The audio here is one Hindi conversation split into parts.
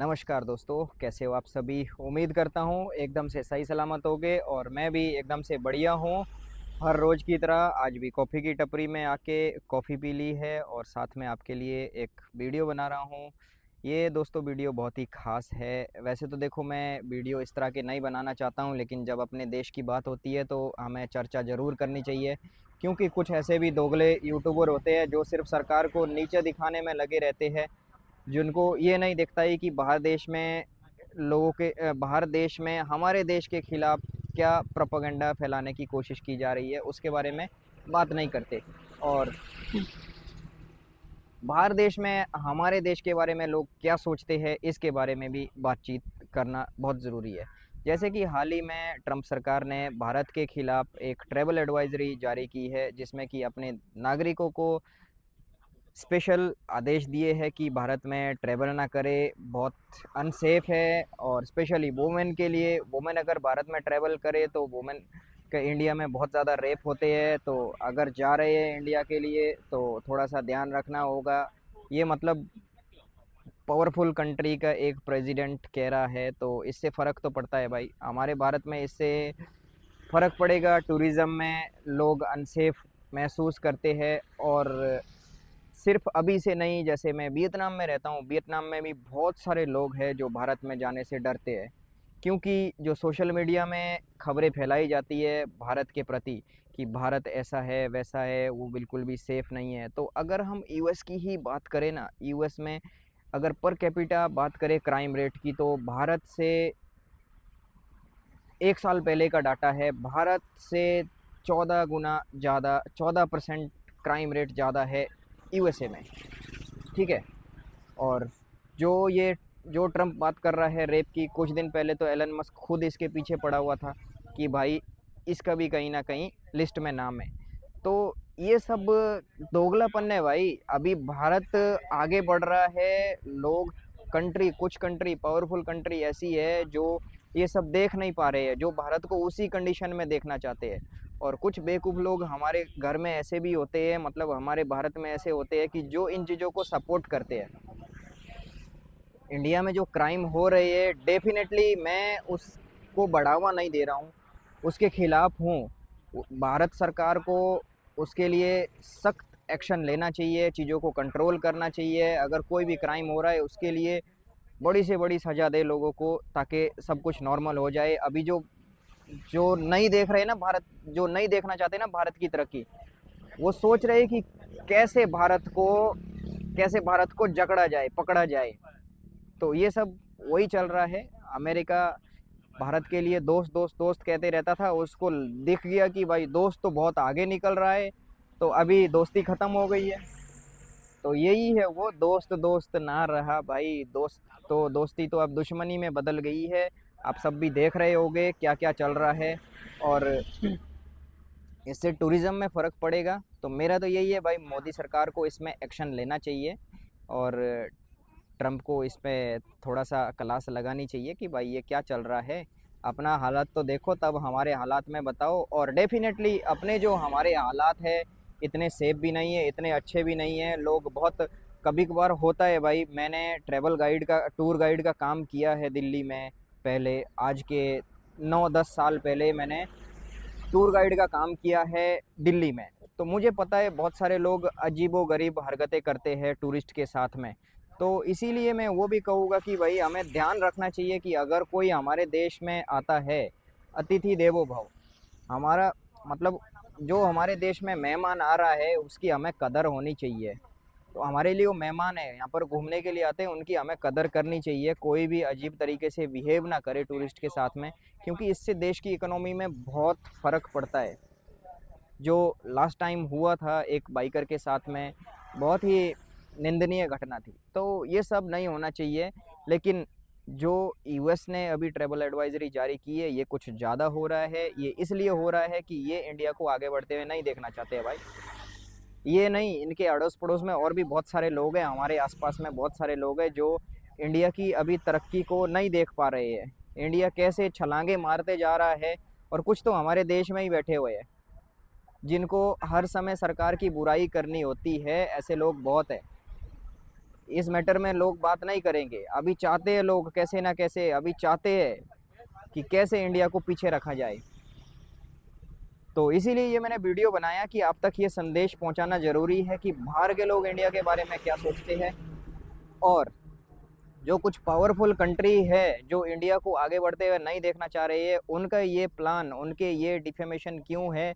नमस्कार दोस्तों, कैसे हो आप सभी? उम्मीद करता हूँ एकदम से सही सलामत होगे और मैं भी एकदम से बढ़िया हूँ। हर रोज़ की तरह आज भी कॉफ़ी की टपरी में आके कॉफ़ी पी ली है और साथ में आपके लिए एक वीडियो बना रहा हूँ। ये दोस्तों वीडियो बहुत ही ख़ास है। वैसे तो देखो मैं वीडियो इस तरह के नहीं बनाना चाहता हूँ, लेकिन जब अपने देश की बात होती है तो हमें चर्चा ज़रूर करनी चाहिए। क्योंकि कुछ ऐसे भी दोगले यूट्यूबर होते हैं जो सिर्फ़ सरकार को नीचे दिखाने में लगे रहते हैं। जिनको ये नहीं दिखता है कि बाहर देश में हमारे देश के खिलाफ क्या प्रोपेगेंडा फैलाने की कोशिश की जा रही है, उसके बारे में बात नहीं करते। और बाहर देश में हमारे देश के बारे में लोग क्या सोचते हैं, इसके बारे में भी बातचीत करना बहुत ज़रूरी है। जैसे कि हाल ही में ट्रंप सरकार ने भारत के खिलाफ एक ट्रैवल एडवाइज़री जारी की है, जिसमें कि अपने नागरिकों को स्पेशल आदेश दिए हैं कि भारत में ट्रैवल ना करे, बहुत अनसेफ है। और स्पेशली वुमेन के लिए, वुमेन अगर भारत में ट्रैवल करे तो वुमेन के इंडिया में बहुत ज़्यादा रेप होते हैं। तो अगर जा रहे हैं इंडिया के लिए तो थोड़ा सा ध्यान रखना होगा। ये मतलब पावरफुल कंट्री का एक प्रेसिडेंट कह रहा है, तो इससे फ़र्क तो पड़ता है भाई। हमारे भारत में इससे फ़र्क पड़ेगा, टूरिज़्म में लोग अनसेफ महसूस करते हैं। और सिर्फ अभी से नहीं, जैसे मैं वियतनाम में रहता हूँ, वियतनाम में भी बहुत सारे लोग हैं जो भारत में जाने से डरते हैं। क्योंकि जो सोशल मीडिया में खबरें फैलाई जाती है भारत के प्रति कि भारत ऐसा है, वैसा है, वो बिल्कुल भी सेफ़ नहीं है। तो अगर हम यूएस की ही बात करें ना, यूएस में अगर पर कैपिटा बात करें क्राइम रेट की, तो भारत से 1 साल पहले का डाटा है, भारत से 14 गुना ज़्यादा, 14% क्राइम रेट ज़्यादा है यूएसए में। ठीक है? और जो ये जो ट्रम्प बात कर रहा है रेप की, कुछ दिन पहले तो एलन मस्क खुद इसके पीछे पड़ा हुआ था कि भाई इसका भी कहीं न कहीं लिस्ट में नाम है। तो ये सब दोगलापन है भाई। अभी भारत आगे बढ़ रहा है, लोग कुछ कंट्री, पावरफुल कंट्री ऐसी है जो ये सब देख नहीं पा रहे हैं, जो भारत को उसी कंडीशन में देखना चाहते हैं। और कुछ बेवकूफ़ लोग हमारे घर में ऐसे भी होते हैं, मतलब हमारे भारत में ऐसे होते हैं कि जो इन चीज़ों को सपोर्ट करते हैं। इंडिया में जो क्राइम हो रही है, डेफ़िनेटली मैं उसको बढ़ावा नहीं दे रहा हूँ, उसके खिलाफ़ हूँ। भारत सरकार को उसके लिए सख्त एक्शन लेना चाहिए, चीज़ों को कंट्रोल करना चाहिए। अगर कोई भी क्राइम हो रहा है उसके लिए बड़ी से बड़ी सज़ा दे लोगों को, ताकि सब कुछ नॉर्मल हो जाए। अभी जो जो नहीं देख रहे हैं ना भारत, जो नहीं देखना चाहते ना भारत की तरक्की, वो सोच रहे हैं कि कैसे भारत को कैसे भारत को जकड़ा जाए, पकड़ा जाए। तो ये सब वही चल रहा है। अमेरिका भारत के लिए दोस्त दोस्त दोस्त कहते रहता था, उसको दिख गया कि भाई दोस्त तो बहुत आगे निकल रहा है, तो अभी दोस्ती ख़त्म हो गई है। तो यही है वो, दोस्त दोस्त ना रहा भाई। दोस्ती तो अब दुश्मनी में बदल गई है। आप सब भी देख रहे होगे क्या क्या चल रहा है। और इससे टूरिज़्म में फ़र्क पड़ेगा। तो मेरा तो यही है भाई, मोदी सरकार को इसमें एक्शन लेना चाहिए। और ट्रम्प को इस पे थोड़ा-सा क्लास लगानी चाहिए कि भाई ये क्या चल रहा है? अपना हालात तो देखो, तब हमारे हालात में बताओ। और डेफ़िनेटली अपने जो हमारे हालात हैं, इतने सेफ भी नहीं है, इतने अच्छे भी नहीं हैं। लोग बहुत कभी-कभार होता है भाई, मैंने टूर गाइड का काम किया है दिल्ली में पहले, आज के 9-10 साल पहले मैंने टूर गाइड का काम किया है दिल्ली में। तो मुझे पता है बहुत सारे लोग अजीबो-गरीब हरकतें करते हैं टूरिस्ट के साथ में। तो इसीलिए मैं वो भी कहूँगा कि भाई हमें ध्यान रखना चाहिए कि अगर कोई हमारे देश में आता है, अतिथि देवो भव। हमारा मतलब जो हमारे देश में मेहमान आ रहा है उसकी हमें कदर होनी चाहिए। तो हमारे लिए वो मेहमान है, यहाँ पर घूमने के लिए आते हैं, उनकी हमें कदर करनी चाहिए। कोई भी अजीब तरीके से बिहेव ना करे टूरिस्ट के साथ में, क्योंकि इससे देश की इकोनॉमी में बहुत फ़र्क पड़ता है। जो लास्ट टाइम हुआ था एक बाइकर के साथ में, बहुत ही निंदनीय घटना थी। तो ये सब नहीं होना चाहिए। लेकिन जो यूएस ने अभी ट्रैवल एडवाइज़री जारी की है, ये कुछ ज़्यादा हो रहा है। ये इसलिए हो रहा है कि ये इंडिया को आगे बढ़ते हुए नहीं देखना चाहते हैं भाई। ये नहीं, इनके अड़ोस-पड़ोस में और भी बहुत सारे लोग हैं, हमारे आस-पास में बहुत सारे लोग हैं जो इंडिया की अभी तरक्की को नहीं देख पा रहे हैं। इंडिया कैसे छलांगे मारते जा रहा है, और कुछ तो हमारे देश में ही बैठे हुए हैं, जिनको हर समय सरकार की बुराई करनी होती है। ऐसे लोग बहुत हैं। इस मैटर में लोग बात नहीं करेंगे। अभी चाहते हैं लोग कैसे ना कैसे, अभी चाहते हैं कि कैसे इंडिया को पीछे रखा जाए। तो इसीलिए ये मैंने वीडियो बनाया कि आप तक ये संदेश पहुंचाना ज़रूरी है कि बाहर के लोग इंडिया के बारे में क्या सोचते हैं, और जो कुछ पावरफुल कंट्री है जो इंडिया को आगे बढ़ते हुए नहीं देखना चाह रही है, उनका ये प्लान, उनके ये डिफेमेशन क्यों है।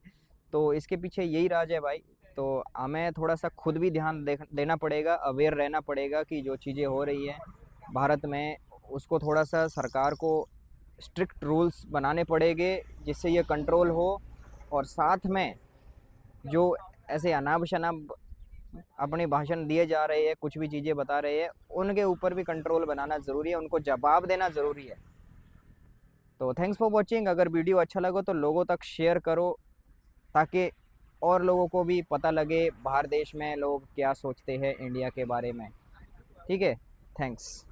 तो इसके पीछे यही राज है भाई। तो हमें थोड़ा सा खुद भी ध्यान देना पड़ेगा, अवेयर रहना पड़ेगा कि जो चीज़ें हो रही हैं भारत में, उसको थोड़ा सा सरकार को स्ट्रिक्ट रूल्स बनाने पड़ेंगे जिससे ये कंट्रोल हो। और साथ में जो ऐसे अनाप शनाप अपने भाषण दिए जा रहे हैं, कुछ भी चीज़ें बता रहे हैं, उनके ऊपर भी कंट्रोल बनाना ज़रूरी है, उनको जवाब देना ज़रूरी है। तो थैंक्स फॉर वॉचिंग। अगर वीडियो अच्छा लगा तो लोगों तक शेयर करो, ताकि और लोगों को भी पता लगे बाहर देश में लोग क्या सोचते हैं इंडिया के बारे में। ठीक है, थैंक्स।